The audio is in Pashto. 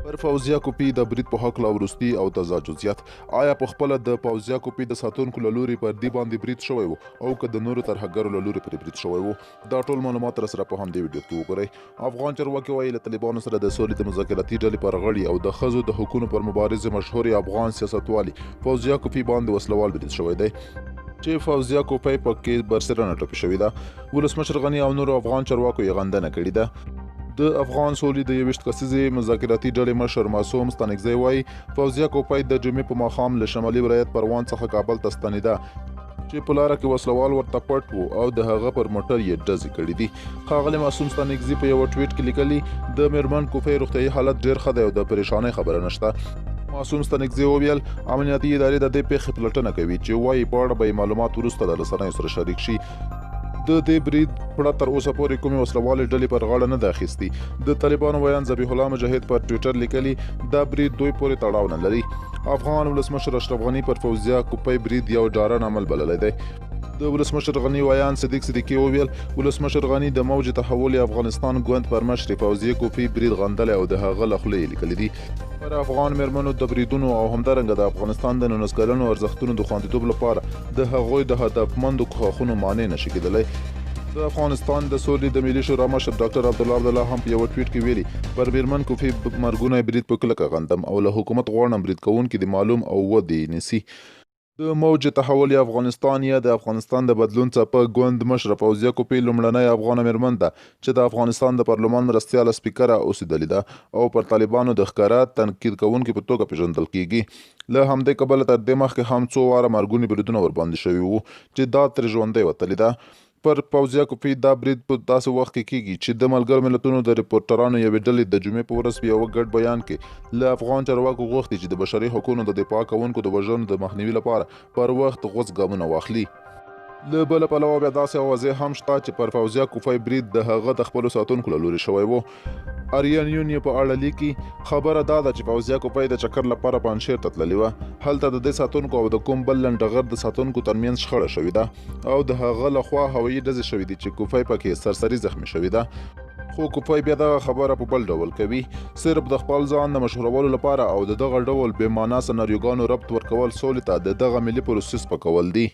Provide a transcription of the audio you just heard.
پر فوزیه کوپی د برید په هکله وروستي او تازه جزئیات. آیا په خپله د فوزیه کوپی د ساتونکو له لوري پر دې باندې برید شوی و او که د نورو ترهګرو له لوري پرې برید شوی و؟ دا ټول معلومات راسره په همدې ویډیو کې وګورئ. افغان چارواکي وایي له طالبانو سره د سولې د مذاکراتي ډلې پر غړي او د ښځو د حقونو پر مبارزې مشهورې افغان سیاستوالي فوزیه کوپی باندې وسلوال برید شوی دی چې فوزیه کوپی پکې برسېرنه ټپي شوې ده. ولسمشر غني او نورو افغان چارواکو یې غندنه کړې ده. د افغان سولې د 21 کسیزې مذاکراتي ډلې مشر معصوم ستانکزی وایي فوزیه کوپی د جمعې په ماښام له شمالي ولایت پروان څخه کابل ته ستنېده چې په لاره کې وسلوال ورته پټ وو او د هغه پر موټر یې ډزې کړي دي. ښاغلي معصوم ستانکزي په یوه ټویټ کې لیکلي د میرمن کوپی روغتیایي حالت ډېر ښه دی او د پریشانۍ خبره نشته. معصوم ستانکزي وویل امنیتي ادارې د دې پیښې پلټنه کوي چې وایي په اړه به یې معلومات وروسته د رسنیو سره شریک شي. د دې برید پړه تر اوسه پورې کومې وسلوالې ډلې پر غاړه نه ده اخیستې. د طالبانو ویان ذبیح الله مجاهد پر ټویټر لیکلي دا برید دوی پورې تړاو نه لري. افغان ولسمشر اشرف غني پر فوزیه کوپی برید یو ډارن عمل بللی دی. د ولسمشر غني ویان صدیق صدیقي وویل ولسمشر غني د موج تحول افغانستان ګوند پر مشر فوزیه کوپی برید غندلی او د هغه له خولې یې لیکلي دي. پر افغان میرمنو د بریدونو او همدارنګه د افغانستان د 19 کلنو ارزښتونو د خوندیتوب لپاره د هغوی د هدفمندو ښاخونو مانع نشي کېدلی. د افغانستان د سولې د ملي شورا مشر ډاکټر عبدالله هم په یوه ټویټ کې ویلي پر میرمن کوپی مرګونی برید په کلکه غندم او له حکومت غواړم برید کوونکي د معلوم او ودې نیسي. د موج تحول افغانستان یا د افغانستان د بدلون څپه ګوند مشر فوزیه کوپی لومړنۍ افغانه میرمن ده چې د افغانستان د پارلمان مرستیاله سپیکره اوسېدلې ده او پر طالبانو د ښکاره تنقید کوونکي په توګه پیژندل کیږي. له همدې کبله تر دې مخکې هم څو واره مرګوني بریدونه ورباندې شوي وو چې دا ترې ژوندۍ وتلې ده. پر فوزیه کوپی دا برید په داسې وخت کې کیږي چې د ملګرو ملتونو د ریپورټرانو یوې ډلې د جمعې په ورځ په یوه ګډ بیان کې له افغان چارواکو غوښتي چې د بشري حقونو د دفاع کوونکو د وژنو د مخنیوي لپاره پر وخت غوڅ ګامونه واخلي. له بله پلوه بیا داسې اوازې هم شته چې پر فوزیه کوپی برید د هغه د خپلو ساتونکو له لوري شوی و. آریان یون په اړه لیکي خبره دا ده چې فوزیه کوپی د چکر لپاره پنجشیر ته تللې وه. هلته د دې ساتونکو او د کوم بل لنډغر د ساتونکو ترمنځ شخړه شوې ده او د هغه لخوا هوایي ډزې شوې دي چې کوپی پکې سرسري زخمي شوې ده. خو کوپی بیا دغه خبره په بل ډول کوي، صرف د خپل ځان د مشهورولو لپاره او د دغه ډول بې معنا سناریوګانو ربط ورکول سولې ته د دغه ملي پروسس پکول دي.